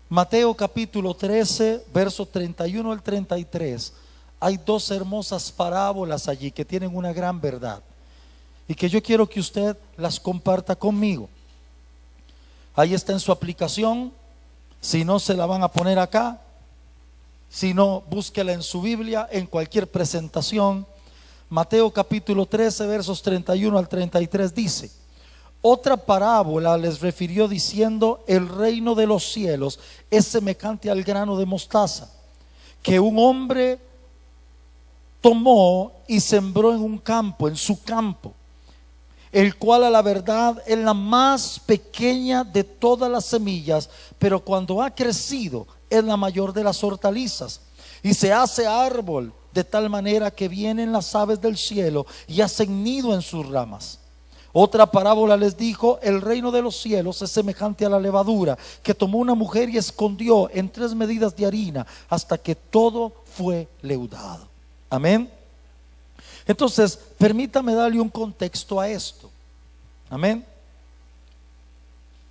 Mateo capítulo 13, verso 31 al 33. Hay dos hermosas parábolas allí que tienen una gran verdad y que yo quiero que usted las comparta conmigo. Ahí está en su aplicación. Si no, se la van a poner acá. Si no, búsquela en su Biblia, en cualquier presentación. Mateo capítulo 13, versos 31 al 33 dice: otra parábola les refirió diciendo: el reino de los cielos es semejante al grano de mostaza, que un hombre tomó y sembró en un campo, en su campo, el cual a la verdad es la más pequeña de todas las semillas, pero cuando ha crecido es la mayor de las hortalizas, y se hace árbol de tal manera que vienen las aves del cielo y hacen nido en sus ramas. Otra parábola les dijo: el reino de los cielos es semejante a la levadura que tomó una mujer y escondió en 3 medidas de harina hasta que todo fue leudado. Amén. Entonces, permítame darle un contexto a esto. Amén.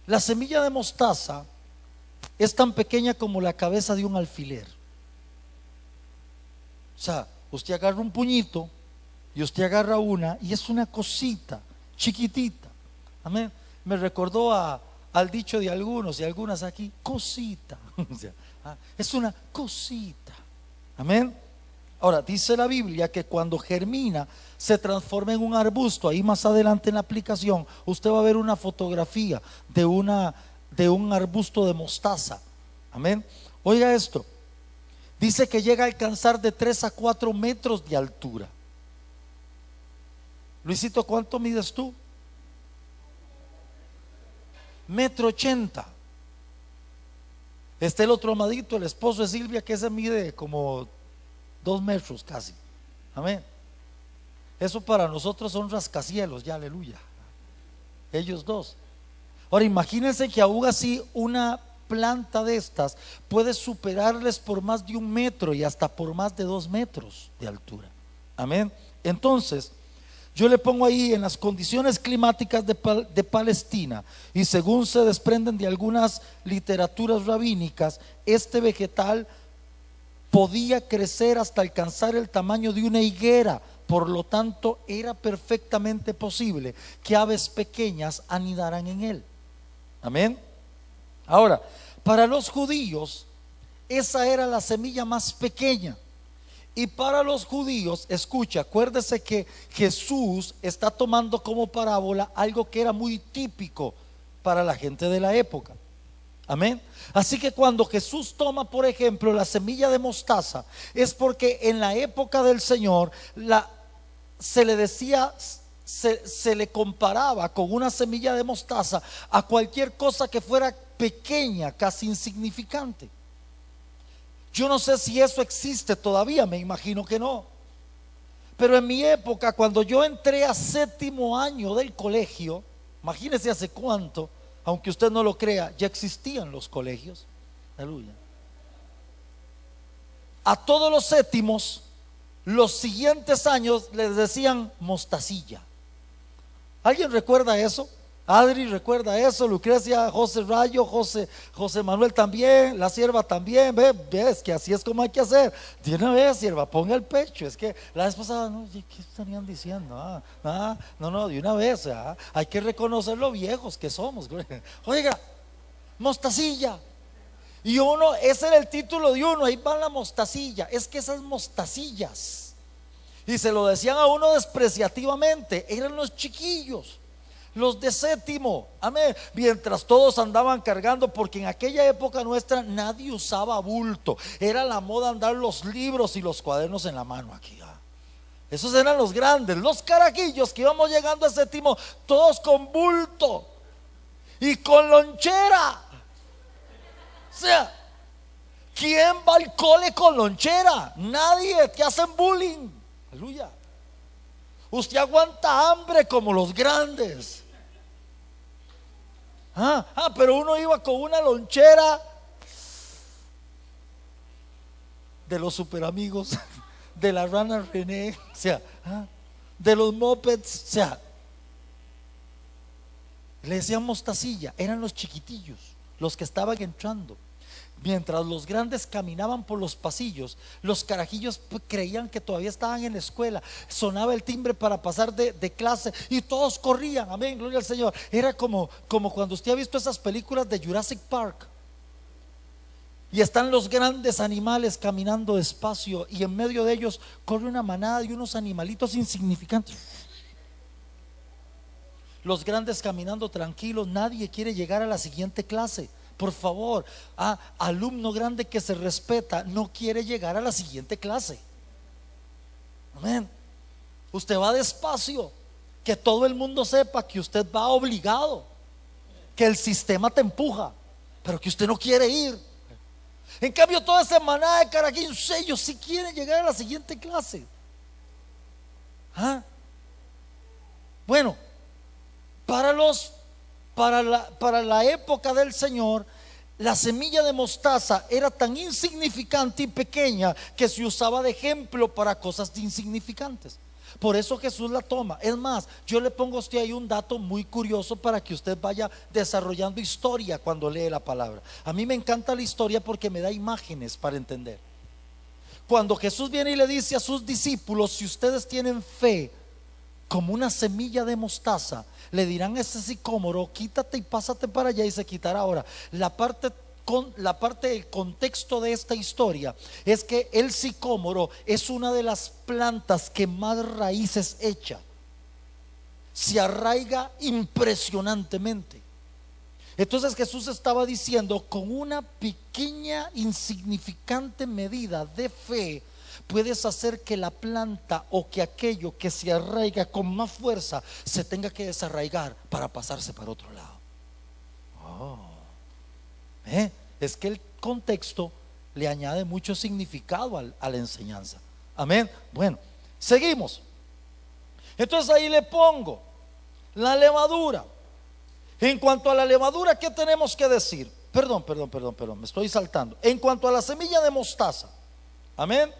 La semilla de mostaza es tan pequeña como la cabeza de un alfiler. O sea, usted agarra un puñito y usted agarra una y es una cosita chiquitita. Amén. Me recordó al dicho de algunos y algunas aquí: cosita. O sea, es una cosita. Amén. Ahora, dice la Biblia que cuando germina se transforma en un arbusto. Ahí más adelante en la aplicación usted va a ver una fotografía de un arbusto de mostaza. Amén. Oiga esto. Dice que llega a alcanzar de 3 a 4 metros de altura. Luisito, ¿cuánto mides tú? 1,80 m. Está el otro amadito, el esposo de Silvia, que ese mide como 2 metros casi. Amén. Eso para nosotros son rascacielos, ya, aleluya. Ellos dos. Ahora imagínense que aún así una planta de estas puede superarles por más de 1 metro y hasta por más de 2 metros de altura. Amén. Entonces, yo le pongo ahí: en las condiciones climáticas de Palestina, y según se desprenden de algunas literaturas rabínicas, este vegetal podía crecer hasta alcanzar el tamaño de una higuera. Por lo tanto, era perfectamente posible que aves pequeñas anidaran en él. Amén. Ahora, para los judíos, esa era la semilla más pequeña. Y para los judíos, escucha, acuérdese que Jesús está tomando como parábola algo que era muy típico para la gente de la época. Amén. Así que cuando Jesús toma, por ejemplo, la semilla de mostaza, es porque en la época del Señor se le decía, se le comparaba con una semilla de mostaza a cualquier cosa que fuera pequeña, casi insignificante. Yo no sé si eso existe todavía, me imagino que no. Pero en mi época, cuando yo entré a 7º año del colegio, imagínese hace cuánto, aunque usted no lo crea, ya existían los colegios. Aleluya. A todos los séptimos, los siguientes años les decían mostacilla. ¿Alguien recuerda eso? Adri recuerda eso, Lucrecia, José Rayo, José Manuel también, la sierva también. Ves que así es como hay que hacer. De una vez, sierva, ponga el pecho. Es que la vez pasada, no, ¿qué estarían diciendo? No, de una vez, hay que reconocer lo viejos que somos. Oiga, mostacilla. Y uno, ese era el título de uno: ahí va la mostacilla. Es que esas mostacillas, y se lo decían a uno despreciativamente, eran los chiquillos, los de 7º, amén. Mientras todos andaban cargando, porque en aquella época nuestra nadie usaba bulto, era la moda andar los libros y los cuadernos en la mano aquí. Esos eran los grandes, los carajillos que íbamos llegando a 7º, todos con bulto y con lonchera. O sea, ¿quién va al cole con lonchera? Nadie. Te hacen bullying. Aleluya. Usted aguanta hambre como los grandes. Pero uno iba con una lonchera de los super amigos, de la rana René, o sea, de los mopeds, o sea, le decían mostacilla, eran los chiquitillos, los que estaban entrando. Mientras los grandes caminaban por los pasillos, los carajillos creían que todavía estaban en la escuela. Sonaba el timbre para pasar de clase y todos corrían. Amén, gloria al Señor. Era como cuando usted ha visto esas películas de Jurassic Park y están los grandes animales caminando despacio y en medio de ellos corre una manada de unos animalitos insignificantes. Los grandes caminando tranquilos. Nadie quiere llegar a la siguiente clase. Por favor, alumno grande que se respeta no quiere llegar a la siguiente clase. Amén. Usted va despacio, que todo el mundo sepa que usted va obligado, que el sistema te empuja, pero que usted no quiere ir. En cambio, toda esa manada de carajillos, ellos sí quieren llegar a la siguiente clase. Bueno, para la época del Señor, la semilla de mostaza era tan insignificante y pequeña que se usaba de ejemplo para cosas insignificantes. Por eso Jesús la toma. Es más, yo le pongo a usted ahí un dato muy curioso para que usted vaya desarrollando historia cuando lee la palabra. A mí me encanta la historia porque me da imágenes para entender. Cuando Jesús viene y le dice a sus discípulos: si ustedes tienen fe como una semilla de mostaza, le dirán a ese sicómoro: quítate y pásate para allá, y se quitará. Ahora, la parte del contexto de esta historia es que el sicómoro es una de las plantas que más raíces echa, se arraiga impresionantemente. Entonces Jesús estaba diciendo: con una pequeña insignificante medida de fe puedes hacer que la planta o que aquello que se arraiga con más fuerza se tenga que desarraigar para pasarse para otro lado. Es que el contexto le añade mucho significado a la enseñanza. Amén. Bueno, seguimos. Entonces ahí le pongo la levadura. En cuanto a la levadura, ¿qué tenemos que decir? Perdón, me estoy saltando. En cuanto a la semilla de mostaza, amén,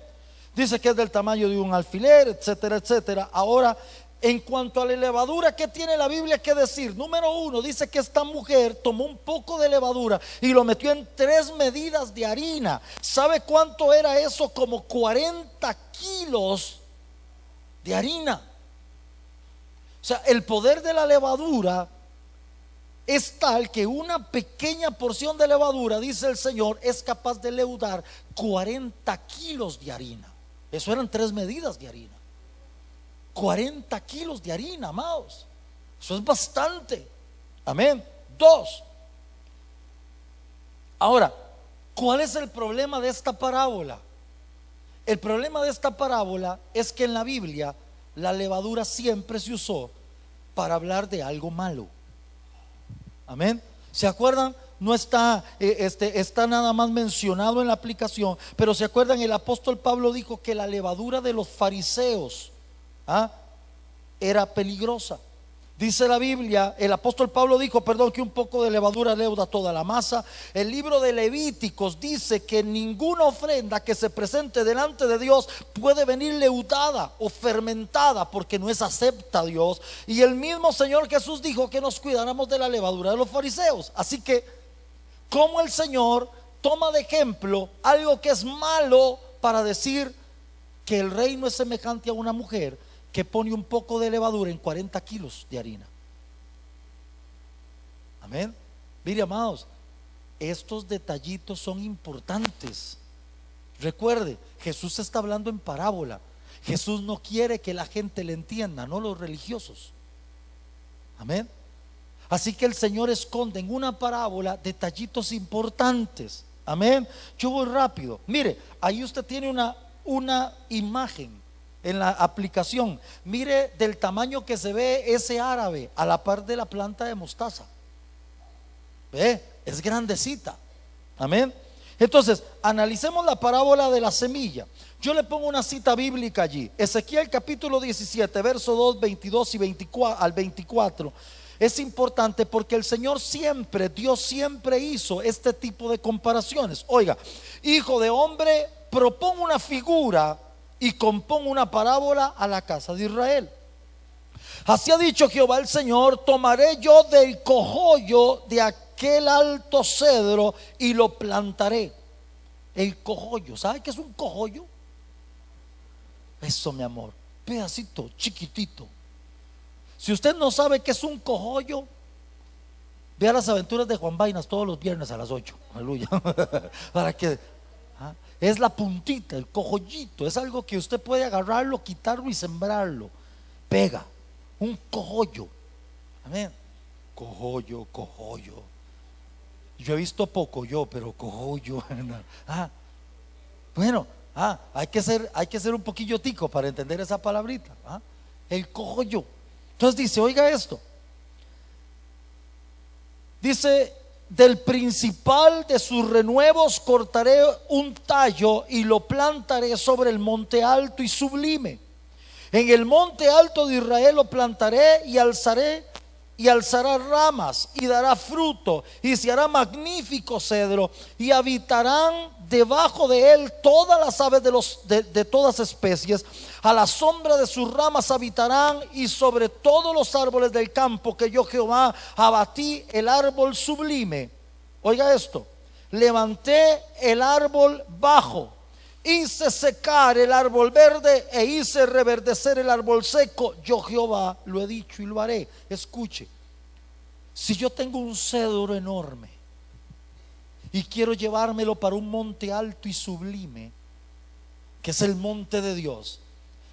dice que es del tamaño de un alfiler, etcétera, etcétera. Ahora, en cuanto a la levadura, ¿qué tiene la Biblia que decir? Número 1, dice que esta mujer tomó un poco de levadura y lo metió en 3 medidas de harina. ¿Sabe cuánto era eso? Como 40 kilos de harina. O sea, el poder de la levadura es tal que una pequeña porción de levadura, dice el Señor, es capaz de leudar 40 kilos de harina. Eso eran 3 medidas de harina. 40 kilos de harina, amados. Eso es bastante. Amén. 2. Ahora, ¿cuál es el problema de esta parábola? El problema de esta parábola es que en la Biblia la levadura siempre se usó para hablar de algo malo. Amén. ¿Se acuerdan? No está, está nada más mencionado en la aplicación, pero se acuerdan, el apóstol Pablo dijo que la levadura de los fariseos era peligrosa. Dice la Biblia, el apóstol Pablo dijo, que un poco de levadura leuda toda la masa. El libro de Levíticos dice que ninguna ofrenda que se presente delante de Dios puede venir leudada o fermentada, porque no es acepta a Dios. Y el mismo Señor Jesús dijo que nos cuidáramos de la levadura de los fariseos. Así que, ¿cómo el Señor toma de ejemplo algo que es malo para decir que el reino es semejante a una mujer que pone un poco de levadura en 40 kilos de harina? Amén. Mire, amados, estos detallitos son importantes. Recuerde, Jesús está hablando en parábola. Jesús no quiere que la gente le entienda, no los religiosos. Amén. Así que el Señor esconde en una parábola detallitos importantes. Amén. Yo voy rápido. Mire, ahí usted tiene una imagen en la aplicación. Mire del tamaño que se ve ese árabe a la par de la planta de mostaza. ¿Ve? Es grandecita. Amén. Entonces, analicemos la parábola de la semilla. Yo le pongo una cita bíblica allí. Ezequiel capítulo 17, verso 2, 22 y 24 al 24. Es importante porque el Señor siempre, Dios siempre hizo este tipo de comparaciones. Oiga, hijo de hombre, propón una figura y compón una parábola a la casa de Israel. Así ha dicho Jehová el Señor: tomaré yo del cogollo aquel alto cedro y lo plantaré. El cogollo, ¿sabe qué es un cogollo? Eso, mi amor, pedacito chiquitito. Si usted no sabe qué es un cogollo, vea las aventuras de Juan Vainas todos los viernes a las 8. Aleluya. Para que es la puntita, el cojollito. Es algo que usted puede agarrarlo, quitarlo y sembrarlo. Pega, un cogollo. Amén. Cogollo, cogollo. Yo he visto poco yo, pero cogollo. Bueno, hay que ser un poquillo tico para entender esa palabrita. El cogollo. Entonces dice, oiga esto. Dice, del principal de sus renuevos cortaré un tallo y lo plantaré sobre el monte alto y sublime. En el monte alto de Israel lo plantaré y alzará ramas y dará fruto y se hará magnífico cedro y habitarán debajo de él todas las aves de todas especies. A la sombra de sus ramas habitarán y sobre todos los árboles del campo que yo Jehová abatí el árbol sublime. Oiga esto, levanté el árbol bajo, hice secar el árbol verde e hice reverdecer el árbol seco. Yo Jehová lo he dicho y lo haré. Escuche, si yo tengo un cedro enorme y quiero llevármelo para un monte alto y sublime, que es el monte de Dios,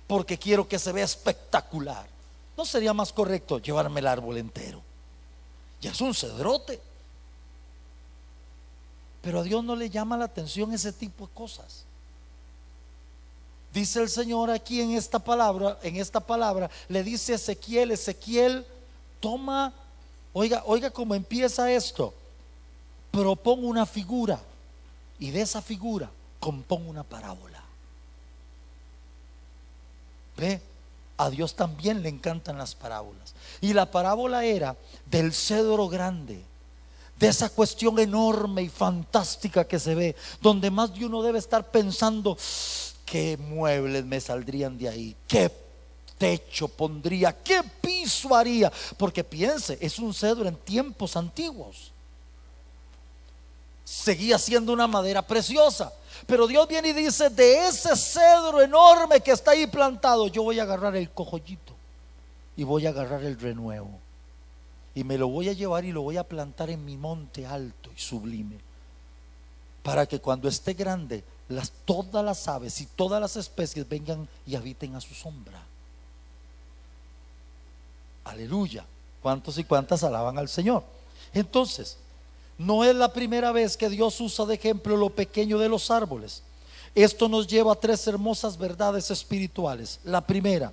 porque quiero que se vea espectacular, ¿no sería más correcto llevarme el árbol entero? Ya es un cedrote. Pero a Dios no le llama la atención ese tipo de cosas. Dice el Señor aquí en esta palabra, le dice a Ezequiel, toma, oiga cómo empieza esto. Propongo una figura y de esa figura compongo una parábola. ¿Ve? A Dios también le encantan las parábolas. Y la parábola era del cedro grande, de esa cuestión enorme y fantástica que se ve, donde más de uno debe estar pensando, ¿qué muebles me saldrían de ahí? ¿Qué techo pondría? ¿Qué piso haría? Porque piense, es un cedro en tiempos antiguos. Seguía siendo una madera preciosa, pero Dios viene y dice, de ese cedro enorme que está ahí plantado, yo voy a agarrar el cojollito y voy a agarrar el renuevo y me lo voy a llevar y lo voy a plantar en mi monte alto y sublime, para que cuando esté grande todas las aves y todas las especies vengan y habiten a su sombra. Aleluya. ¿Cuántos y cuántas alaban al Señor? Entonces, no es la primera vez que Dios usa de ejemplo lo pequeño de los árboles. Esto nos lleva a tres hermosas verdades espirituales. La primera,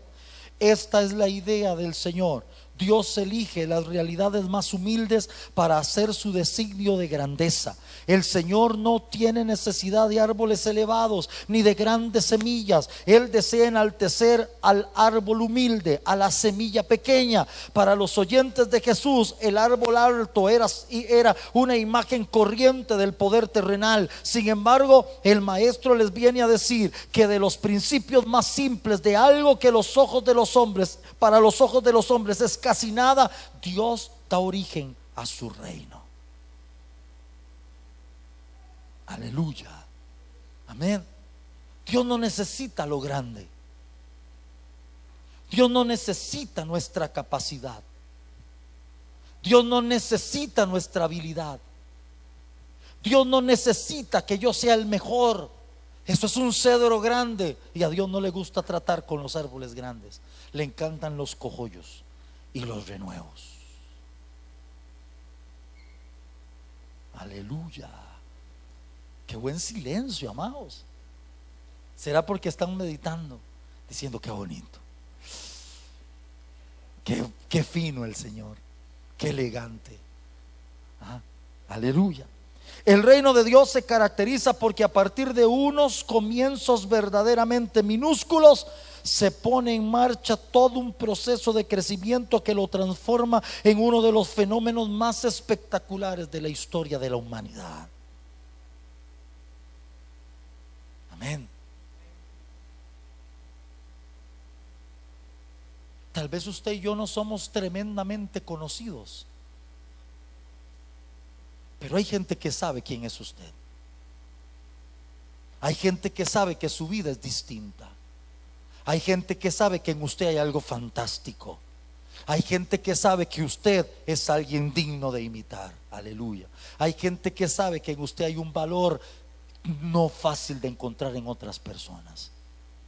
esta es la idea del Señor. Dios elige las realidades más humildes para hacer su designio de grandeza. El Señor no tiene necesidad de árboles elevados ni de grandes semillas. Él desea enaltecer al árbol humilde, a la semilla pequeña. Para los oyentes de Jesús, el árbol alto era una imagen corriente del poder terrenal. Sin embargo, el Maestro les viene a decir que de los principios más simples de algo que para los ojos de los hombres es casi nada, Dios da origen a su reino. Aleluya. Amén. Dios no necesita lo grande. Dios no necesita nuestra capacidad. Dios no necesita nuestra habilidad. Dios no necesita que yo sea el mejor. Eso es un cedro grande y a Dios no le gusta tratar con los árboles grandes. Le encantan los cogollos y los renuevos. Aleluya. Qué buen silencio, amados. ¿Será porque están meditando, diciendo qué bonito, qué fino el Señor, qué elegante? Aleluya. El reino de Dios se caracteriza porque a partir de unos comienzos verdaderamente minúsculos se pone en marcha todo un proceso de crecimiento que lo transforma en uno de los fenómenos más espectaculares de la historia de la humanidad. Amén. Tal vez usted y yo no somos tremendamente conocidos, Pero hay gente que sabe quién es usted. Hay gente que sabe que su vida es distinta. Hay gente que sabe que en usted hay algo fantástico. Hay gente que sabe que usted es alguien digno de imitar. Aleluya. Hay gente que sabe que en usted hay un valor no fácil de encontrar en otras personas.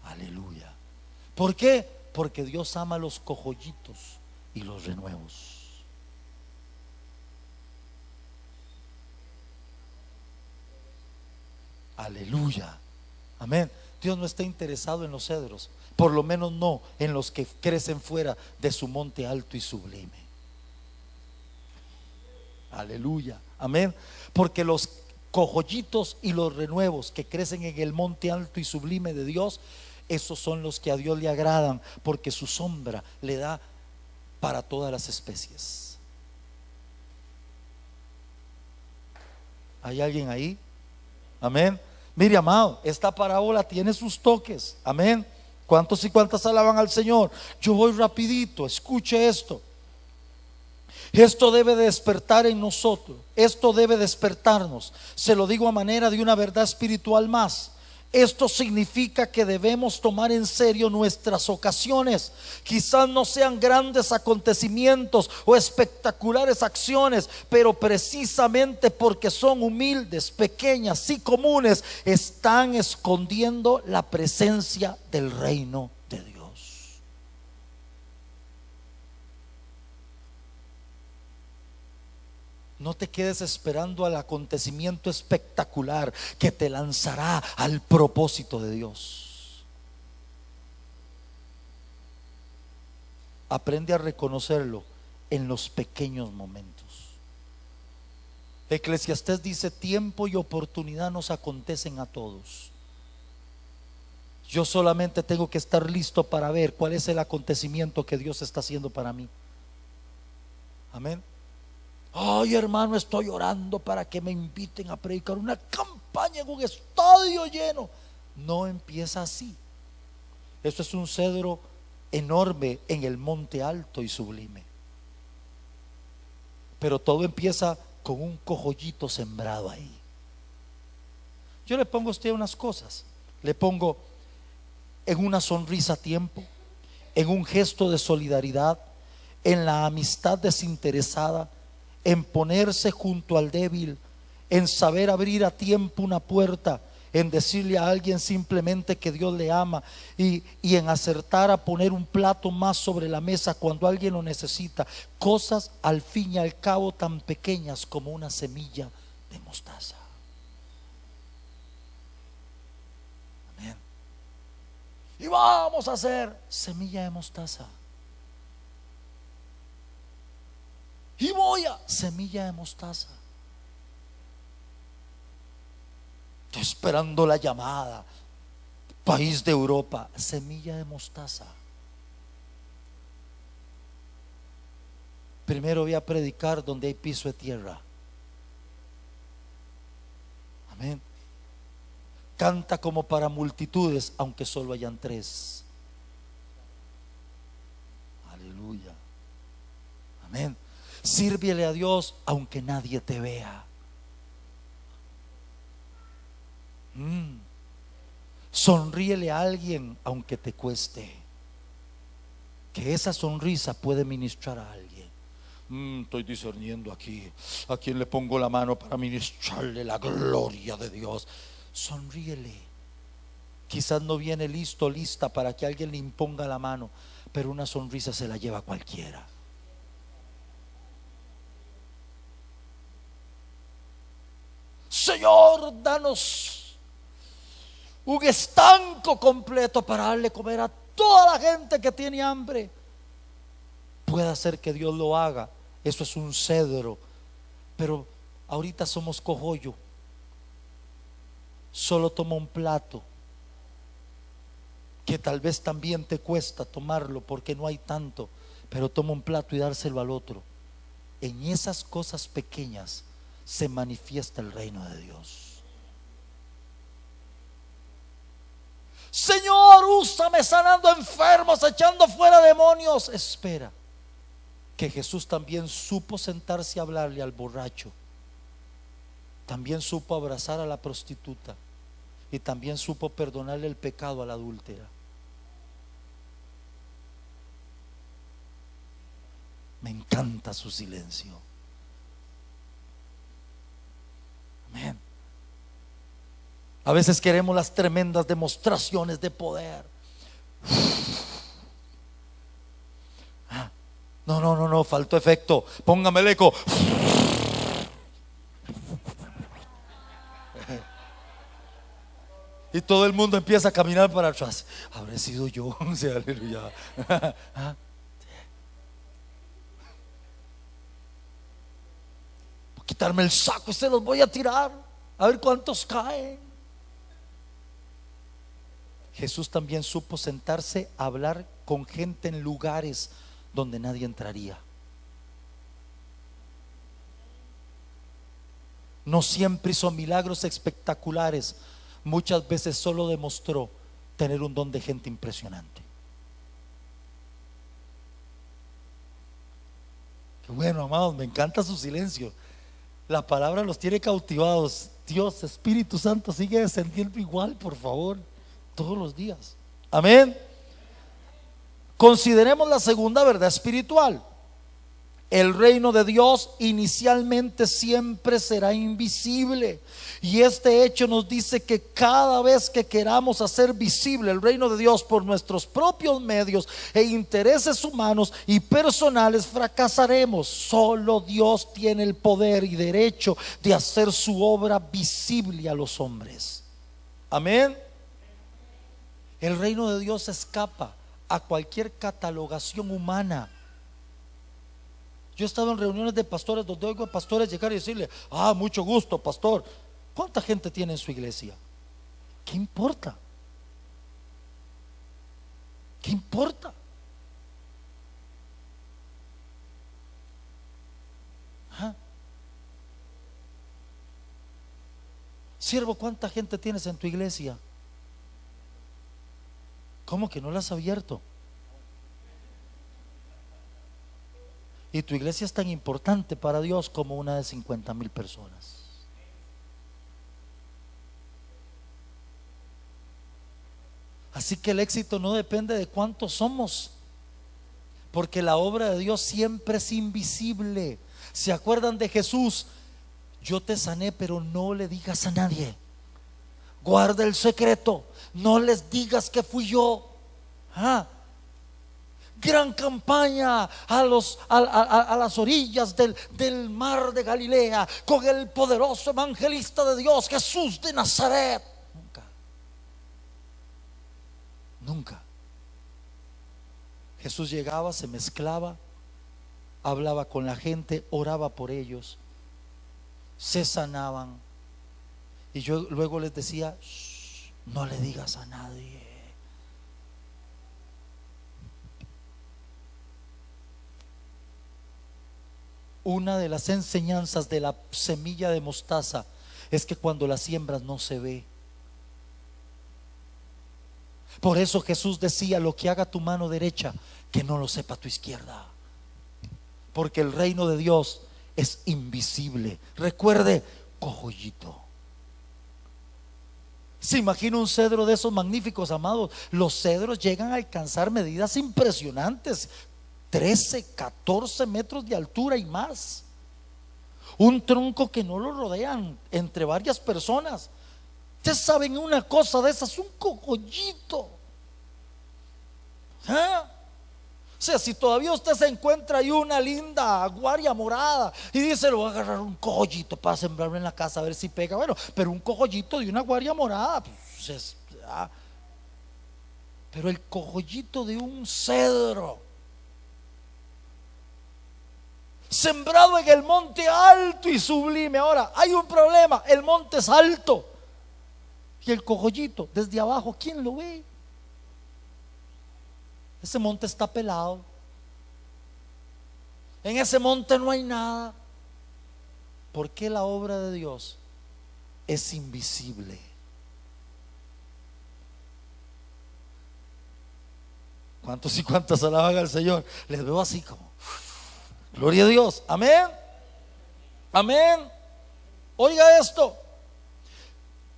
Aleluya. ¿Por qué? Porque Dios ama los cojollitos y los renuevos. Aleluya. Amén. Dios no está interesado en los cedros, por lo menos no en los que crecen fuera de su monte alto y sublime. Aleluya. Amén. Porque los cojollitos y los renuevos que crecen en el monte alto y sublime de Dios, esos son los que a Dios le agradan, porque su sombra le da para todas las especies. ¿Hay alguien ahí? Amén. Mire, amado, esta parábola tiene sus toques. Amén. ¿Cuántos y cuántas alaban al Señor? Yo voy rapidito, escuche esto. Esto debe despertar en nosotros. Esto debe despertarnos. Se lo digo a manera de una verdad espiritual más. Esto significa que debemos tomar en serio nuestras ocasiones. Quizás no sean grandes acontecimientos o espectaculares acciones, pero precisamente porque son humildes, pequeñas y comunes, están escondiendo la presencia del reino de Dios. No te quedes esperando al acontecimiento espectacular que te lanzará al propósito de Dios. Aprende a reconocerlo en los pequeños momentos. Eclesiastés dice: tiempo y oportunidad nos acontecen a todos. Yo solamente tengo que estar listo para ver cuál es el acontecimiento que Dios está haciendo para mí. Amén. Ay, hermano, estoy orando para que me inviten a predicar una campaña en un estadio lleno. No empieza así. Eso es un cedro enorme en el monte alto y sublime. Pero todo empieza con un cojollito sembrado ahí. Yo le pongo a usted unas cosas. Le pongo en una sonrisa a tiempo, en un gesto de solidaridad, en la amistad desinteresada, en ponerse junto al débil, en saber abrir a tiempo una puerta, en decirle a alguien simplemente que Dios le ama, y en acertar a poner un plato más sobre la mesa cuando alguien lo necesita. Cosas al fin y al cabo tan pequeñas como una semilla de mostaza. Amén. Y vamos a hacer semilla de mostaza. Y voy a semilla de mostaza. Estoy esperando la llamada. País de Europa, semilla de mostaza. Primero voy a predicar donde hay piso de tierra. Amén. Canta como para multitudes, aunque solo hayan 3. Aleluya. Amén. Sírvele a Dios aunque nadie te vea. Sonríele a alguien aunque te cueste. Que esa sonrisa puede ministrar a alguien. Estoy discerniendo aquí a quién le pongo la mano para ministrarle la gloria de Dios. Sonríele. Quizás no viene listo, lista para que alguien le imponga la mano, pero una sonrisa se la lleva cualquiera. Señor, danos un estanco completo para darle comer a toda la gente que tiene hambre. Puede ser que Dios lo haga. Eso es un cedro. Pero ahorita somos cojollo. Solo toma un plato, que tal vez también te cuesta tomarlo porque no hay tanto, pero toma un plato y dárselo al otro. En esas cosas pequeñas se manifiesta el reino de Dios. Señor, úsame sanando enfermos, echando fuera demonios. Espera, que Jesús también supo sentarse a hablarle al borracho también supo abrazar a la prostituta y también supo perdonarle el pecado a la adúltera. Me encanta su silencio. Amén. A veces queremos las tremendas demostraciones de poder. No, faltó efecto. Póngame el eco. Y todo el mundo empieza a caminar para atrás. Habré sido yo. Sí, aleluya. Quitarme el saco y se los voy a tirar. A ver cuántos caen. Jesús también supo sentarse a hablar con gente en lugares donde nadie entraría. No siempre hizo milagros espectaculares. Muchas veces solo demostró tener un don de gente impresionante. Qué bueno, amados, me encanta su silencio. La palabra los tiene cautivados. Dios, Espíritu Santo, sigue descendiendo igual, por favor, todos los días. Amén. Consideremos la segunda verdad espiritual. El reino de Dios inicialmente siempre será invisible. Y este hecho nos dice que cada vez que queramos hacer visible el reino de Dios por nuestros propios medios e intereses humanos y personales, fracasaremos. Solo Dios tiene el poder y derecho de hacer su obra visible a los hombres. Amén. El reino de Dios escapa a cualquier catalogación humana. Yo he estado en reuniones de pastores donde oigo a pastores llegar y decirle: mucho gusto, pastor. ¿Cuánta gente tiene en su iglesia? ¿Qué importa? ¿Qué importa? Siervo, ¿cuánta gente tienes en tu iglesia? ¿Cómo que no la has abierto? Y tu iglesia es tan importante para Dios como una de 50,000 personas. Así que el éxito no depende de cuántos somos, porque la obra de Dios siempre es invisible. ¿Se acuerdan de Jesús? Yo te sané, pero no le digas a nadie. Guarda el secreto, no les digas que fui yo. Gran campaña a las orillas del mar de Galilea con el poderoso evangelista de Dios, Jesús de Nazaret. Nunca. Jesús llegaba, se mezclaba, hablaba con la gente, oraba por ellos, se sanaban. Y yo luego les decía: no le digas a nadie. Una de las enseñanzas de la semilla de mostaza es que cuando la siembras no se ve. Por eso Jesús decía: lo que haga tu mano derecha, que no lo sepa tu izquierda, porque el reino de Dios es invisible. Recuerde, cojollito. Se imagina un cedro de esos magníficos, amados. Los cedros llegan a alcanzar medidas impresionantes, 13, 14 metros de altura y más. Un tronco que no lo rodean entre varias personas. Ustedes saben una cosa de esas, un cogollito. O sea, si todavía usted se encuentra ahí una linda aguaria morada y dice: lo voy a agarrar un cogollito para sembrarlo en la casa a ver si pega. Bueno, pero un cogollito de una aguaria morada, pues, pero el cogollito de un cedro sembrado en el monte alto y sublime. Ahora, hay un problema: el monte es alto y el cogollito desde abajo, ¿quién lo ve? Ese monte está pelado. En ese monte no hay nada. Porque la obra de Dios es invisible. ¿Cuántos y cuántas alaban al Señor? Les veo así como: gloria a Dios. Amén. Amén. Oiga esto.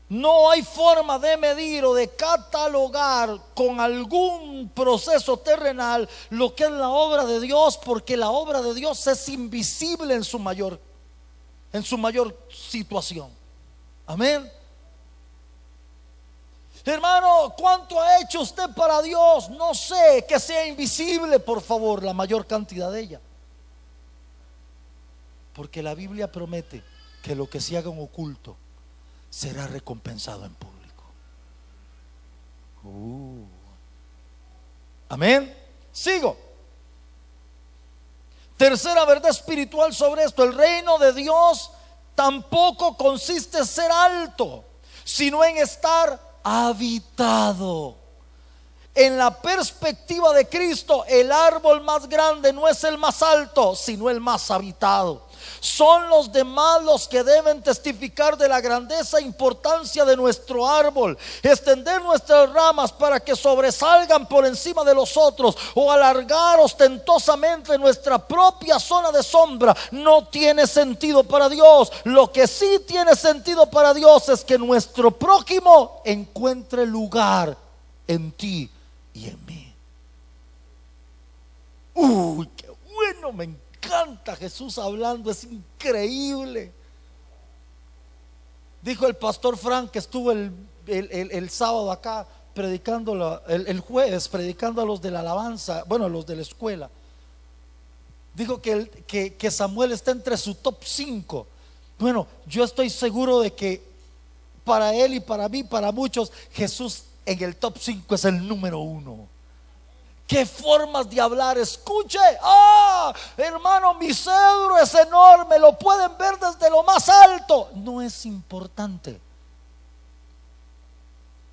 No hay forma de medir o de catalogar con algún proceso terrenal lo que es la obra de Dios, porque la obra de Dios es invisible en su mayor situación. Amén. Hermano, ¿cuánto ha hecho usted para Dios? No sé, que sea invisible, por favor, la mayor cantidad de ella. Porque la Biblia promete que lo que se haga en oculto será recompensado en público. Amén. Sigo. Tercera verdad espiritual sobre esto: el reino de Dios tampoco consiste en ser alto, sino en estar habitado. En la perspectiva de Cristo, el árbol más grande no es el más alto, sino el más habitado. Son los demás los que deben testificar de la grandeza e importancia de nuestro árbol. Extender nuestras ramas para que sobresalgan por encima de los otros, o alargar ostentosamente nuestra propia zona de sombra, no tiene sentido para Dios. Lo que sí tiene sentido para Dios es que nuestro prójimo encuentre lugar en ti y en mí. Uy, qué bueno, me encanta Jesús hablando, es increíble. Dijo el pastor Frank, que estuvo el sábado acá predicando, el jueves predicando a los de la alabanza, bueno, a los de la escuela. Dijo que Samuel está entre su top 5. Bueno, yo estoy seguro de que para él y para mí, para muchos, Jesús en el top 5 es el número 1. ¿Qué formas de hablar? Escuche, hermano, mi cedro es enorme, lo pueden ver desde lo más alto. No es importante.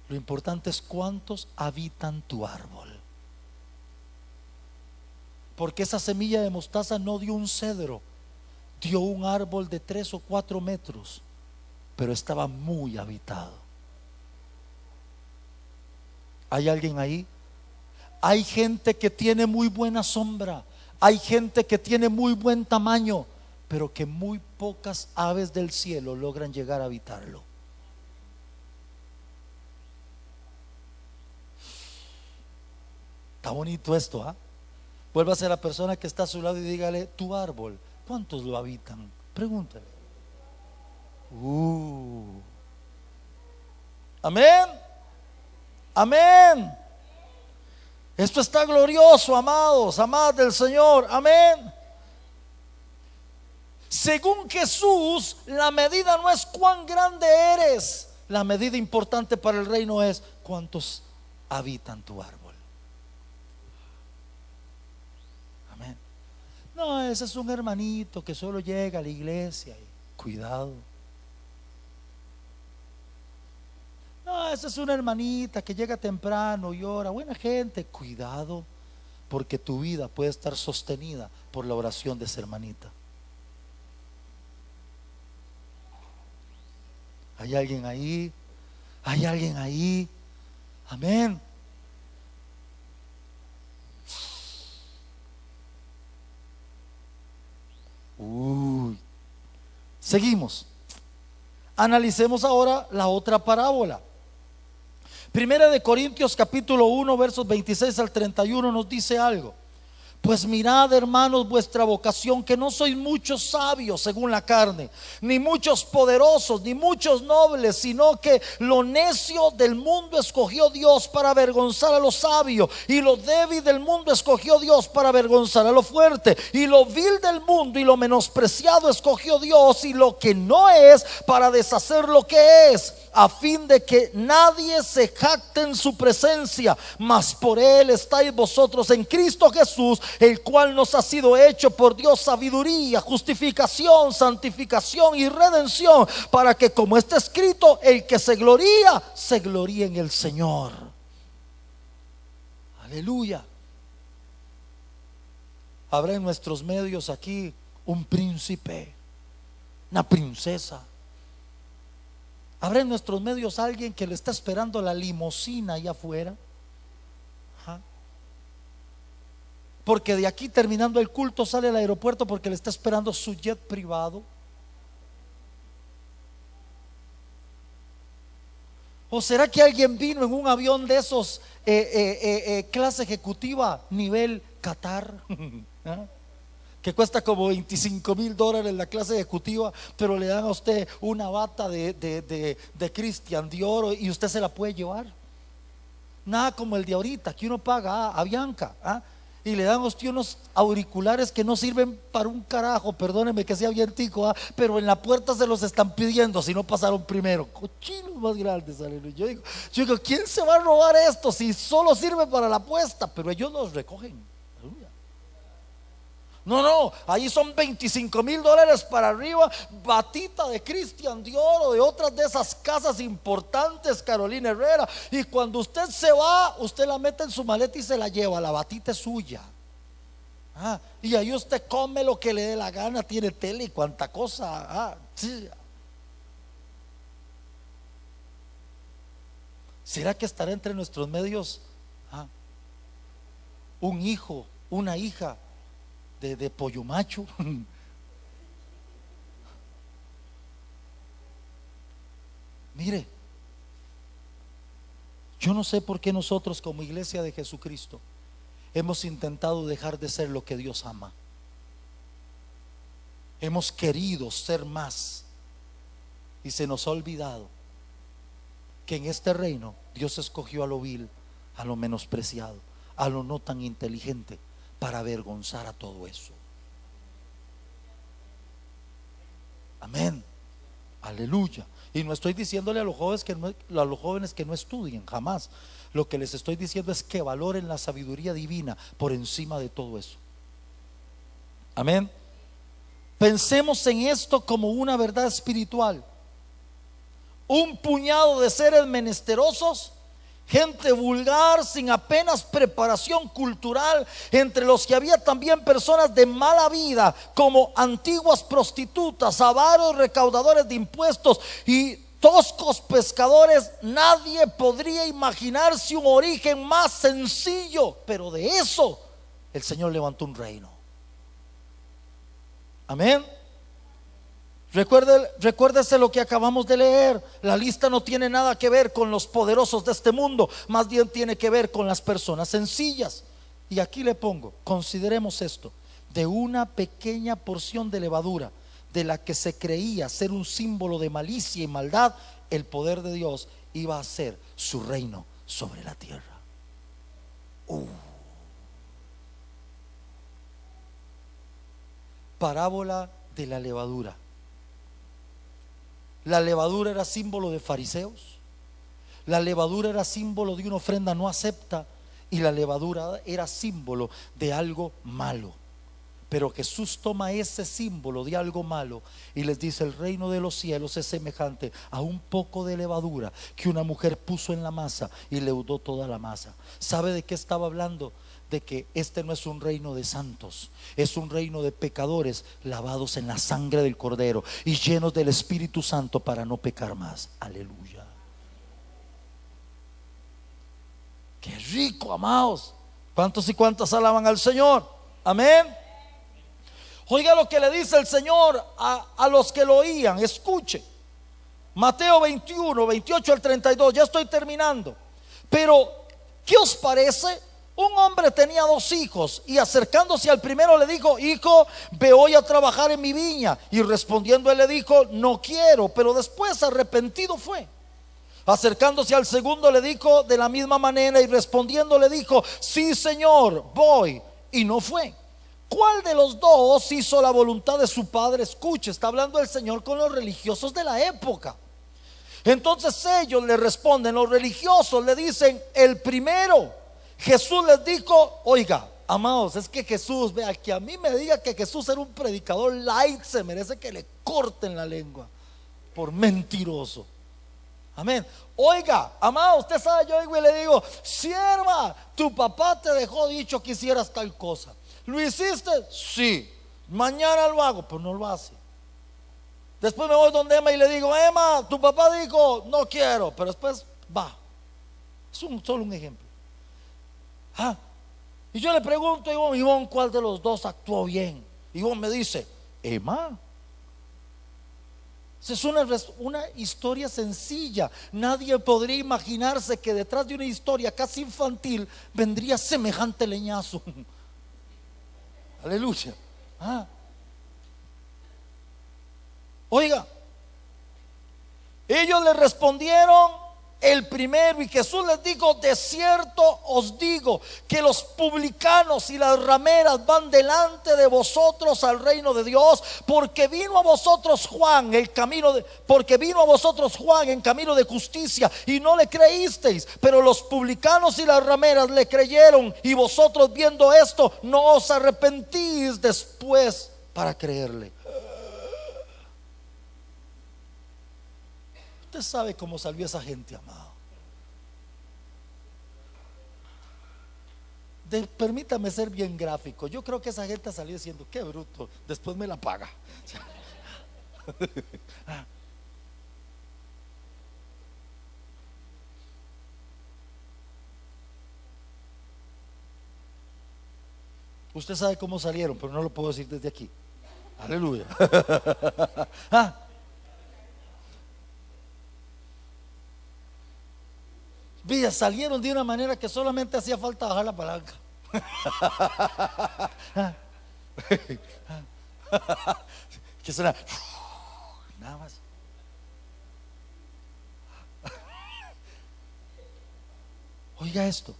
Lo importante es cuántos habitan tu árbol. Porque esa semilla de mostaza no dio un cedro, dio un árbol de 3 o 4 metros, pero estaba muy habitado. ¿Hay alguien ahí? Hay gente que tiene muy buena sombra, hay gente que tiene muy buen tamaño, pero que muy pocas aves del cielo logran llegar a habitarlo. Está bonito esto, ¿ah? Vuélvase a la persona que está a su lado y dígale: tu árbol, ¿cuántos lo habitan? Pregúntale. Amén. Amén. Esto está glorioso, amados, amadas del Señor. Amén. Según Jesús, la medida no es cuán grande eres. La medida importante para el reino es cuántos habitan tu árbol. Amén. No, ese es un hermanito que solo llega a la iglesia. Cuidado. No, esa es una hermanita que llega temprano y ora. Buena gente. Cuidado, porque tu vida puede estar sostenida por la oración de esa hermanita. ¿Hay alguien ahí? ¿Hay alguien ahí? Amén. Seguimos. Analicemos ahora la otra parábola. Primera de Corintios capítulo 1 versos 26 al 31 nos dice algo. Pues mirad, hermanos, vuestra vocación, que no sois muchos sabios según la carne, ni muchos poderosos, ni muchos nobles, sino que lo necio del mundo escogió Dios para avergonzar a lo sabio, y lo débil del mundo escogió Dios para avergonzar a lo fuerte, y lo vil del mundo y lo menospreciado escogió Dios, y lo que no es, para deshacer lo que es, a fin de que nadie se jacte en su presencia. Mas por él estáis vosotros en Cristo Jesús, el cual nos ha sido hecho por Dios sabiduría, justificación, santificación y redención, para que, como está escrito, el que se gloría en el Señor. Aleluya. Habrá en nuestros medios aquí un príncipe, una princesa. ¿Habrá en nuestros medios alguien que le está esperando la limusina allá afuera? Porque de aquí, terminando el culto, sale al aeropuerto porque le está esperando su jet privado. ¿O será que alguien vino en un avión de esos clase ejecutiva nivel Qatar? ¿Ah? Que cuesta como $25,000 la clase ejecutiva, pero le dan a usted una bata de Christian Dior y usted se la puede llevar. Nada como el de ahorita, que uno paga a Bianca, y le dan a usted unos auriculares que no sirven para un carajo, perdóneme que sea bien tico, pero en la puerta se los están pidiendo si no pasaron primero. Cochinos más grandes, aleluya. Yo digo, ¿quién se va a robar esto si solo sirve para la apuesta? Pero ellos los recogen. Aleluya. No, ahí son $25,000 para arriba, batita de Christian Dior o de otras de esas casas importantes, Carolina Herrera. Y cuando usted se va, usted la mete en su maleta y se la lleva. La batita es suya. Y ahí usted come lo que le dé la gana, tiene tele y cuanta cosa. Sí. ¿Será que estará entre nuestros medios un hijo, una hija de pollo macho? Mire, yo no sé por qué nosotros como iglesia de Jesucristo hemos intentado dejar de ser lo que Dios ama. Hemos querido ser más y se nos ha olvidado que en este reino Dios escogió a lo vil, a lo menospreciado, a lo no tan inteligente, para avergonzar a todo eso. Amén, aleluya. Y no estoy diciéndole a los jóvenes que no estudien, jamás. Lo que les estoy diciendo es que valoren la sabiduría divina por encima de todo eso. Amén. Pensemos en esto como una verdad espiritual. Un puñado de seres menesterosos, gente vulgar, sin apenas preparación cultural, entre los que había también personas de mala vida, como antiguas prostitutas, avaros, recaudadores de impuestos y toscos pescadores. Nadie podría imaginarse un origen más sencillo, pero de eso el Señor levantó un reino. Amén. Recuérdese lo que acabamos de leer. La lista no tiene nada que ver con los poderosos de este mundo, más bien tiene que ver con las personas sencillas. Y aquí le pongo, consideremos esto: de una pequeña porción de levadura, de la que se creía ser un símbolo de malicia y maldad, el poder de Dios iba a hacer su reino sobre la tierra. Parábola de la levadura. La levadura era símbolo de fariseos. La levadura era símbolo de una ofrenda no acepta. Y la levadura era símbolo de algo malo. Pero Jesús toma ese símbolo de algo malo y les dice: el reino de los cielos es semejante a un poco de levadura que una mujer puso en la masa y leudó toda la masa. ¿Sabe de qué estaba hablando? De que este no es un reino de santos, es un reino de pecadores lavados en la sangre del Cordero y llenos del Espíritu Santo para no pecar más. Aleluya. Qué rico, amados. ¿Cuántos y cuántas alaban al Señor? Amén. Oiga lo que le dice el Señor a los que lo oían. Escuche Mateo 21, 28 al 32. Ya estoy terminando. Pero ¿qué os parece? Un hombre tenía 2 hijos y acercándose al primero le dijo: hijo, ve hoy a trabajar en mi viña. Y respondiendo él le dijo: no quiero. Pero después arrepentido fue. Acercándose al segundo le dijo de la misma manera y respondiendo le dijo: sí, Señor, voy. Y no fue. ¿Cuál de los dos hizo la voluntad de su padre? Escuche, está hablando el Señor con los religiosos de la época. Entonces ellos le responden, los religiosos le dicen: el primero. Jesús les dijo: oiga, amados, es que Jesús, vea, que a mí me diga que Jesús era un predicador light, se merece que le corten la lengua por mentiroso. Amén. Oiga, amado, usted sabe, yo digo y le digo: sierva, tu papá te dejó dicho que hicieras tal cosa. ¿Lo hiciste? Sí. Mañana lo hago, pero no lo hace. Después me voy donde Emma y le digo: Emma, tu papá dijo no quiero, pero después va. Es solo un ejemplo. Y yo le pregunto a Ivonne, ¿cuál de los dos actuó bien? Ivonne me dice: Emma. Es una historia sencilla. Nadie podría imaginarse que detrás de una historia casi infantil vendría semejante leñazo. Aleluya. Ah. Oiga, ellos le respondieron el primero, y Jesús les dijo: de cierto os digo que los publicanos y las rameras van delante de vosotros al reino de Dios, porque vino a vosotros Juan en camino de justicia y no le creísteis, pero los publicanos y las rameras le creyeron, y vosotros viendo esto no os arrepentís después para creerle. Usted sabe cómo salió esa gente, amado. Permítame ser bien gráfico. Yo creo que esa gente salió diciendo: qué bruto, después me la paga. Usted sabe cómo salieron, pero no lo puedo decir desde aquí. Aleluya. Ah. Mira, salieron de una manera que solamente hacía falta bajar la palanca. Que suena nada más. Oiga esto,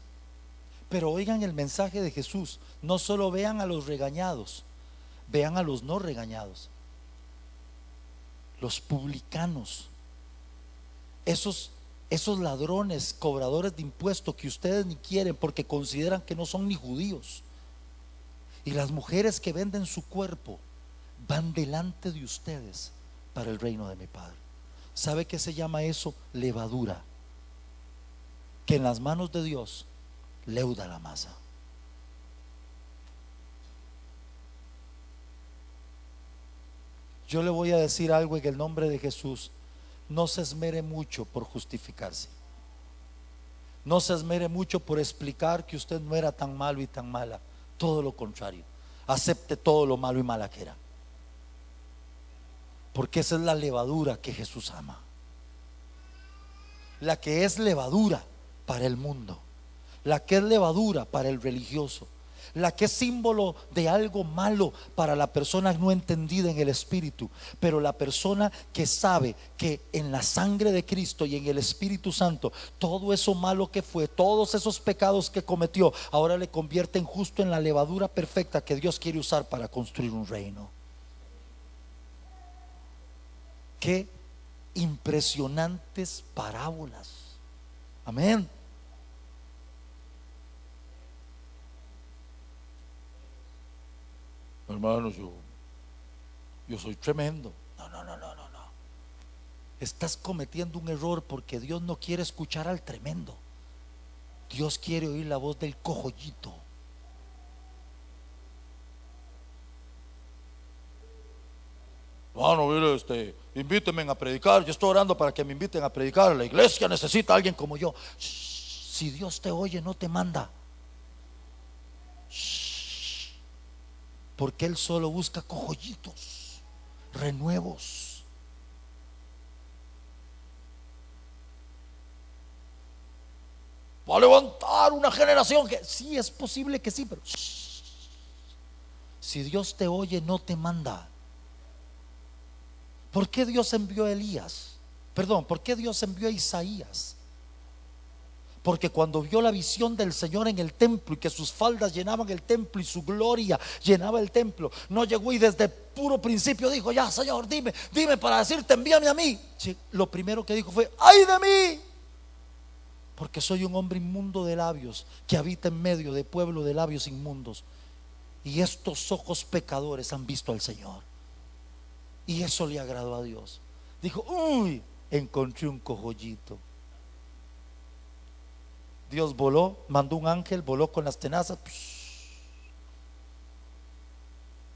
pero oigan el mensaje de Jesús. No solo vean a los regañados, vean a los no regañados, los publicanos, esos ladrones, cobradores de impuestos que ustedes ni quieren porque consideran que no son ni judíos. Y las mujeres que venden su cuerpo van delante de ustedes para el reino de mi Padre. ¿Sabe qué se llama eso? Levadura, que en las manos de Dios leuda la masa. Yo le voy a decir algo en el nombre de Jesús: no se esmere mucho por justificarse. No se esmere mucho por explicar que usted no era tan malo y tan mala. Todo lo contrario, acepte todo lo malo y mala que era, porque esa es la levadura que Jesús ama. La que es levadura para el mundo, la que es levadura para el religioso, la que es símbolo de algo malo para la persona no entendida en el espíritu. Pero la persona que sabe que en la sangre de Cristo y en el Espíritu Santo, todo eso malo que fue, todos esos pecados que cometió, ahora le convierten justo en la levadura perfecta que Dios quiere usar para construir un reino. Qué impresionantes parábolas. Amén. Hermanos, yo soy tremendo. No. Estás cometiendo un error, porque Dios no quiere escuchar al tremendo. Dios quiere oír la voz del cojollito. No, mire, invítenme a predicar. Yo estoy orando para que me inviten a predicar. La iglesia necesita a alguien como yo. Si Dios te oye, no te manda. Porque Él solo busca cojollitos, renuevos. Va a levantar una generación que sí, es posible que sí, pero si Dios te oye, no te manda. ¿Por qué Dios envió a Elías? Perdón, ¿por qué Dios envió a Isaías? Porque cuando vio la visión del Señor en el templo, y que sus faldas llenaban el templo y su gloria llenaba el templo, no llegó y desde el puro principio dijo: ya, Señor, dime para decirte, envíame a mí. Sí, lo primero que dijo fue: ¡ay de mí! Porque soy un hombre inmundo de labios, que habita en medio de pueblo de labios inmundos, y estos ojos pecadores han visto al Señor. Y eso le agradó a Dios. Dijo: uy, encontré un cojollito. Dios voló, mandó un ángel, voló con las tenazas.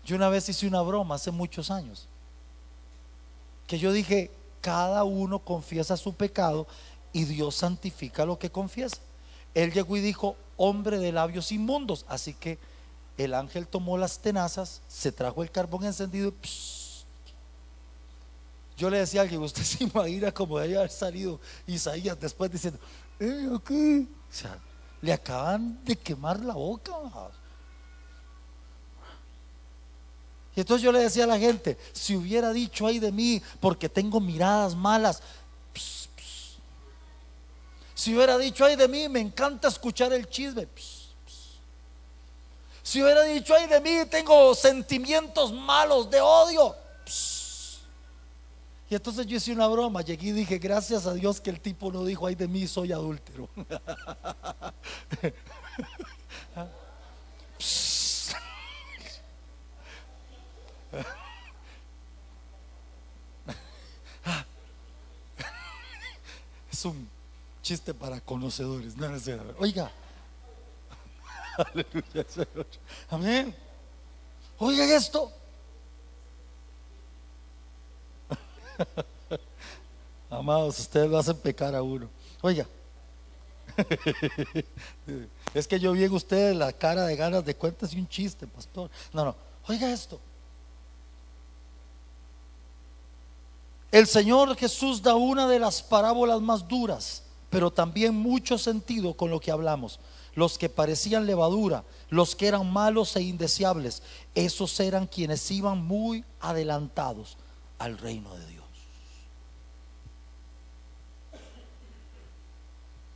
Yo una vez hice una broma hace muchos años, que yo dije: cada uno confiesa su pecado y Dios santifica lo que confiesa. Él llegó y dijo: hombre de labios inmundos. Así que el ángel tomó las tenazas, se trajo el carbón encendido, Yo le decía a alguien, usted se imagina como debe haber salido Isaías después diciendo, aquí. O sea, le acaban de quemar la boca. Y entonces yo le decía a la gente, si hubiera dicho ay de mí porque tengo miradas malas, pss, pss. Si hubiera dicho ay de mí, me encanta escuchar el chisme, pss, pss. Si hubiera dicho ay de mí, tengo sentimientos malos de odio, pss. Y entonces yo hice una broma, llegué y dije, gracias a Dios que el tipo no dijo ay de mí, soy adúltero. Es un chiste para conocedores, no, oiga. Aleluya, Señor. Amén. Oigan esto. Amados, ustedes lo hacen pecar a uno. Oiga. Es que yo vi en ustedes la cara de ganas de cuentas y un chiste, pastor. No, no. Oiga esto. El Señor Jesús da una de las parábolas más duras, pero también mucho sentido con lo que hablamos. Los que parecían levadura, los que eran malos e indeseables, esos eran quienes iban muy adelantados al reino de Dios.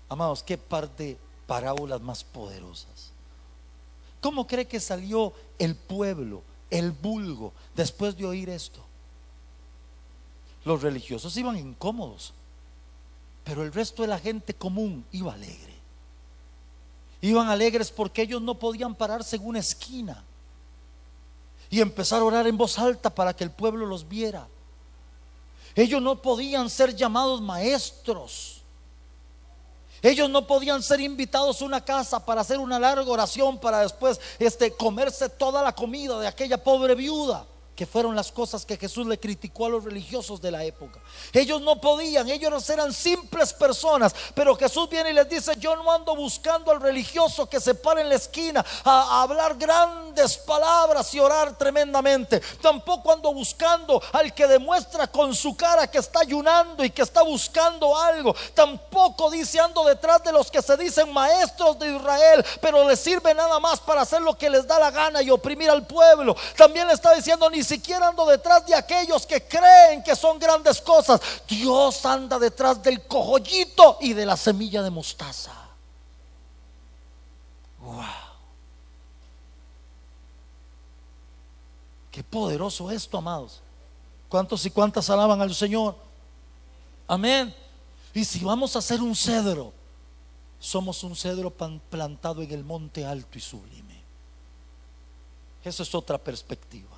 Amados, qué par de parábolas más poderosas. ¿Cómo cree que salió el pueblo, el vulgo, después de oír esto? Los religiosos iban incómodos, pero el resto de la gente común iba alegre. Iban alegres porque ellos no podían pararse en una esquina y empezar a orar en voz alta para que el pueblo los viera. Ellos no podían ser llamados maestros. Ellos no podían ser invitados a una casa para hacer una larga oración para después comerse toda la comida de aquella pobre viuda, que fueron las cosas que Jesús le criticó a los religiosos de la época. Ellos no podían, ellos eran simples personas, pero Jesús viene y les dice: yo no ando buscando al religioso que se pare en la esquina a hablar grandes palabras y orar tremendamente. Tampoco ando buscando al que demuestra con su cara que está ayunando y que está buscando algo. Tampoco dice ando detrás de los que se dicen maestros de Israel, pero les sirve nada más para hacer lo que les da la gana y oprimir al pueblo. También le está diciendo: ni siquiera ando detrás de aquellos que creen que son grandes cosas. Dios anda detrás del cojollito y de la semilla de mostaza. Wow, qué poderoso esto, amados. ¿Cuántos y cuántas alaban al Señor? Amén. Y si vamos a hacer un cedro, somos un cedro plantado en el monte alto y sublime. Eso es otra perspectiva.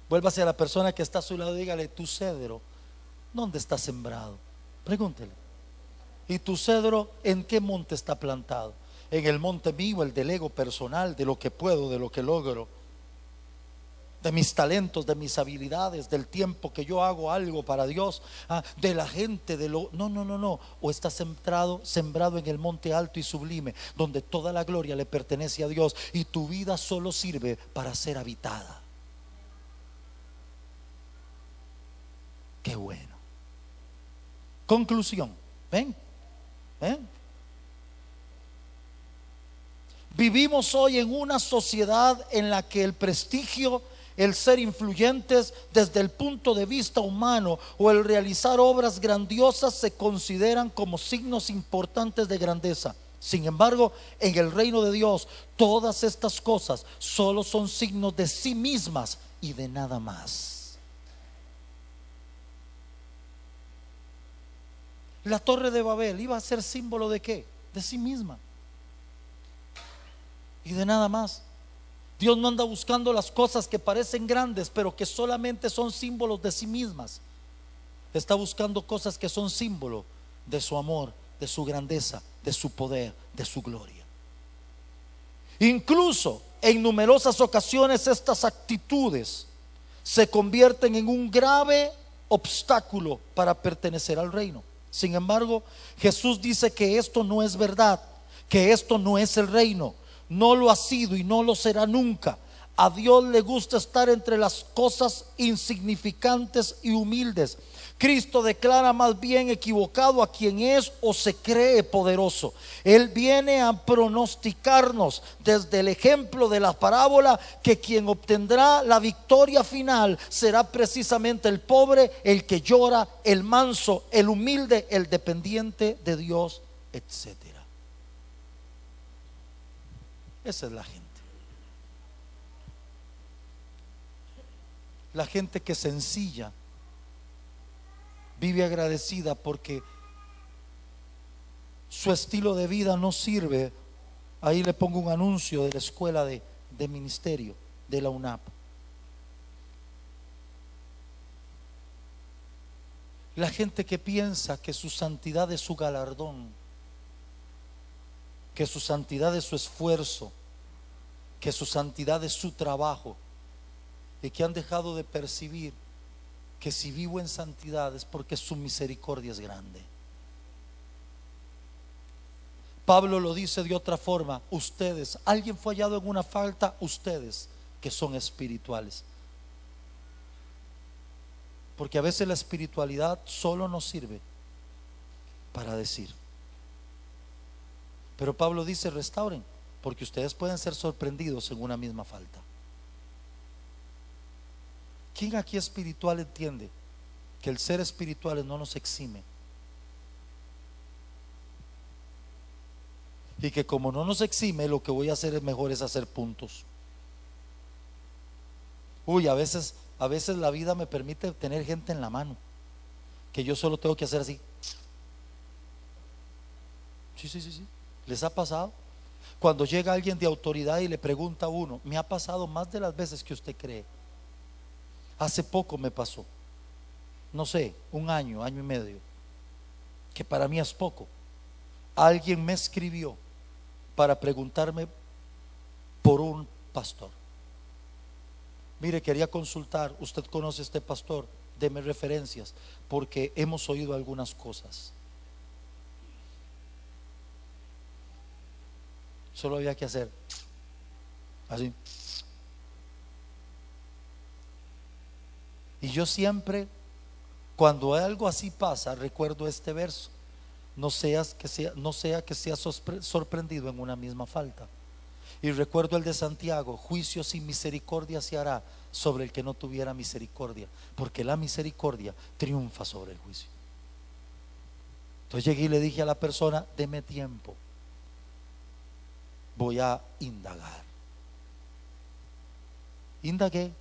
Vuélvase a la persona que está a su lado y dígale: tu cedro, ¿dónde está sembrado? Pregúntele. ¿Y tu cedro en qué monte está plantado? En el monte mío, el del ego personal, de lo que puedo, de lo que logro, de mis talentos, de mis habilidades, del tiempo que yo hago algo para Dios, de la gente, de lo... No. O está sembrado en el monte alto y sublime, donde toda la gloria le pertenece a Dios y tu vida solo sirve para ser habitada. Qué bueno. Conclusión. Ven. Vivimos hoy en una sociedad en la que el prestigio, el ser influyentes desde el punto de vista humano o el realizar obras grandiosas se consideran como signos importantes de grandeza. Sin embargo, en el reino de Dios, todas estas cosas solo son signos de sí mismas y de nada más. La torre de Babel iba a ser símbolo ¿de qué? De sí misma y de nada más. Dios no anda buscando las cosas que parecen grandes, pero que solamente son símbolos de sí mismas. Está buscando cosas que son símbolo de su amor, de su grandeza, de su poder, de su gloria. Incluso en numerosas ocasiones estas actitudes se convierten en un grave obstáculo para pertenecer al reino. Sin embargo, Jesús dice que esto no es verdad, que esto no es el reino. No lo ha sido y no lo será nunca. A Dios le gusta estar entre las cosas insignificantes y humildes. Cristo declara más bien equivocado a quien es o se cree poderoso. Él viene a pronosticarnos desde el ejemplo de la parábola que quien obtendrá la victoria final será precisamente el pobre, el que llora, el manso, el humilde, el dependiente de Dios, etcétera. Esa es la gente. La gente que sencilla vive agradecida porque su estilo de vida no sirve. Ahí le pongo un anuncio de la escuela de ministerio de la UNAP. La gente que piensa que su santidad es su galardón, que su santidad es su esfuerzo, que su santidad es su trabajo, y que han dejado de percibir que si vivo en santidad es porque su misericordia es grande. Pablo lo dice de otra forma: ustedes, alguien fue hallado en una falta, ustedes que son espirituales. Porque a veces la espiritualidad solo nos sirve para decir. Pero Pablo dice: restauren, porque ustedes pueden ser sorprendidos en una misma falta. ¿Quién aquí espiritual entiende que el ser espirituales no nos exime? Y que como no nos exime, lo que voy a hacer es mejor es hacer puntos. A veces la vida me permite tener gente en la mano que yo solo tengo que hacer así. Sí. ¿Les ha pasado? Cuando llega alguien de autoridad y le pregunta a uno, me ha pasado más de las veces que usted cree. Hace poco me pasó, no sé, un año y medio, que para mí es poco. Alguien me escribió para preguntarme por un pastor. Mire, quería consultar, usted conoce a este pastor, deme referencias, porque hemos oído algunas cosas. Solo había que hacer así. Y yo siempre, cuando algo así pasa, recuerdo este verso: no sea que seas sorprendido en una misma falta. Y recuerdo el de Santiago: juicio sin misericordia se hará sobre el que no tuviera misericordia, porque la misericordia triunfa sobre el juicio. Entonces llegué y le dije a la persona: deme tiempo, voy a indagar. Indagué,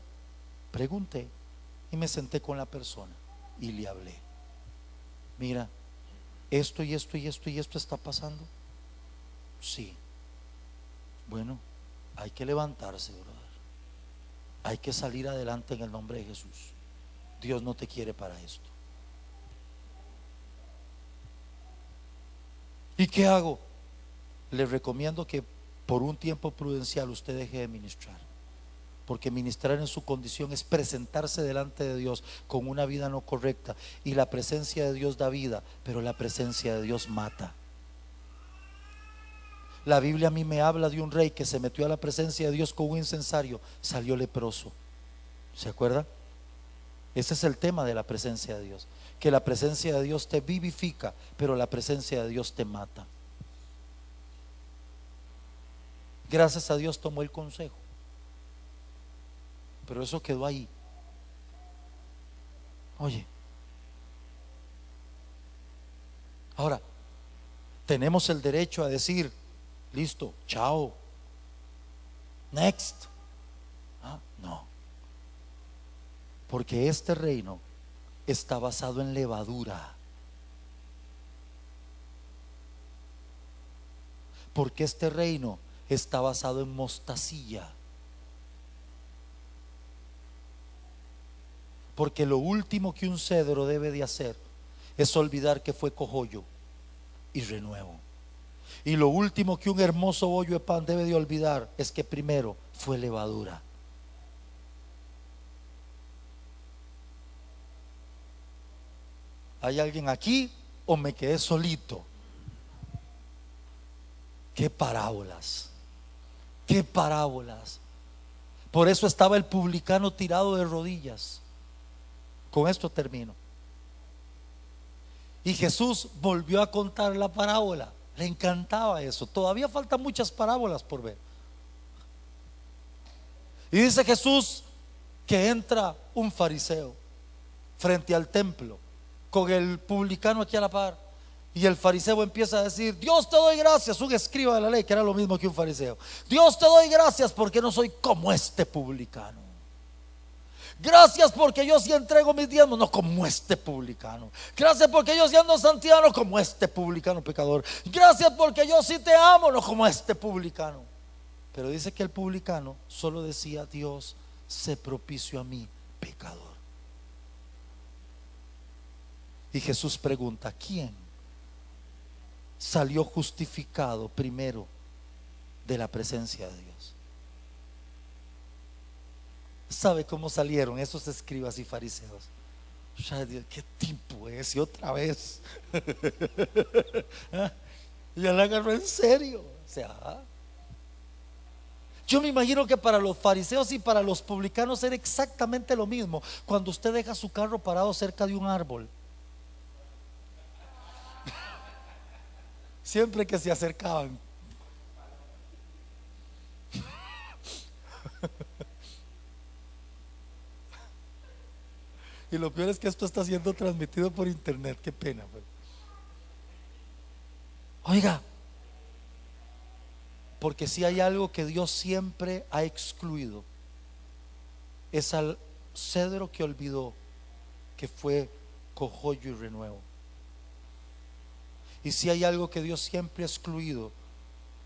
pregunté y me senté con la persona y le hablé: mira, esto y esto y esto y esto está pasando. Sí. Bueno, hay que levantarse, brother. Hay que salir adelante en el nombre de Jesús. Dios no te quiere para esto. ¿Y qué hago? Le recomiendo que por un tiempo prudencial usted deje de ministrar, porque ministrar en su condición es presentarse delante de Dios con una vida no correcta. Y la presencia de Dios da vida, pero la presencia de Dios mata. La Biblia a mí me habla de un rey que se metió a la presencia de Dios con un incensario, salió leproso. ¿Se acuerda? Ese es el tema de la presencia de Dios, que la presencia de Dios te vivifica, pero la presencia de Dios te mata. Gracias a Dios tomó el consejo, pero eso quedó ahí. Oye, ahora tenemos el derecho a decir: listo, chao, next. No, porque este reino está basado en levadura. Porque este reino está basado en mostacilla. Porque lo último que un cedro debe de hacer es olvidar que fue cogollo y renuevo. Y lo último que un hermoso bollo de pan debe de olvidar es que primero fue levadura. ¿Hay alguien aquí o me quedé solito? Qué parábolas, qué parábolas. Por eso estaba el publicano tirado de rodillas. Con esto termino. Y Jesús volvió a contar la parábola. Le encantaba eso. Todavía faltan muchas parábolas por ver. Y dice Jesús que entra un fariseo frente al templo con el publicano aquí a la par. Y el fariseo empieza a decir: Dios, te doy gracias. Un escriba de la ley, que era lo mismo que un fariseo. Dios, te doy gracias porque no soy como este publicano. Gracias porque yo sí entrego mis diezmos, no como este publicano. Gracias porque yo sí ando en santidad, no como este publicano pecador. Gracias porque yo sí te amo, no como este publicano. Pero dice que el publicano solo decía: Dios, sé propicio a mí, pecador. Y Jesús pregunta: ¿quién salió justificado primero de la presencia de Dios? ¿Sabe cómo salieron esos escribas y fariseos? ¿Qué tipo es? Y otra vez ya la agarró en serio. O sea, yo me imagino que para los fariseos y para los publicanos era exactamente lo mismo. Cuando usted deja su carro parado cerca de un árbol, siempre que se acercaban, y lo peor es que esto está siendo transmitido por internet. Qué pena, pero. Oiga, porque si hay algo que Dios siempre ha excluido, es al cedro que olvidó que fue cogollo y renuevo. Y si hay algo que Dios siempre ha excluido,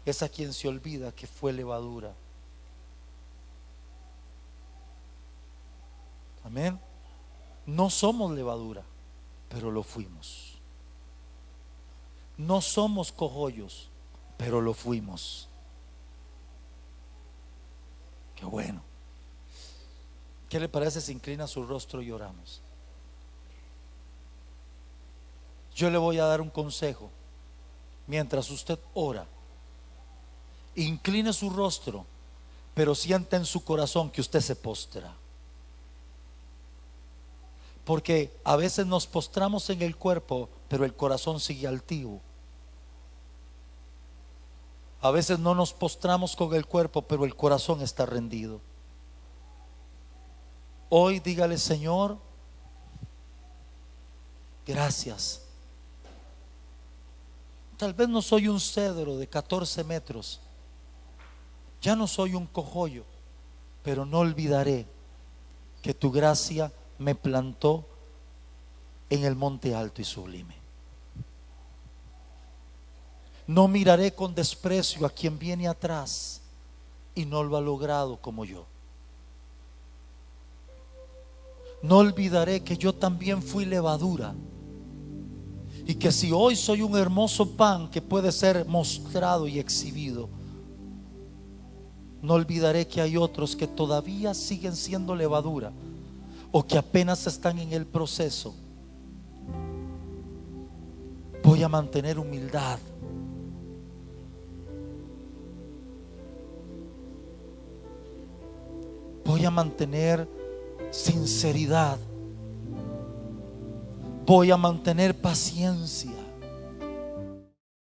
es a quien se olvida que fue levadura. Amén. No somos levadura, pero lo fuimos. No somos cogollos, pero lo fuimos. Qué bueno. ¿Qué le parece si inclina su rostro y oramos? Yo le voy a dar un consejo. Mientras usted ora, incline su rostro, pero sienta en su corazón que usted se postra. Porque a veces nos postramos en el cuerpo, pero el corazón sigue altivo. A veces no nos postramos con el cuerpo, pero el corazón está rendido. Hoy dígale: Señor, gracias. Tal vez no soy un cedro de 14 metros, ya no soy un cogollo, pero no olvidaré que tu gracia me plantó en el monte alto y sublime. No miraré con desprecio a quien viene atrás y no lo ha logrado como yo. No olvidaré que yo también fui levadura, y que si hoy soy un hermoso pan que puede ser mostrado y exhibido, no olvidaré que hay otros que todavía siguen siendo levadura, o que apenas están en el proceso. Voy a mantener humildad. Voy a mantener sinceridad. Voy a mantener paciencia.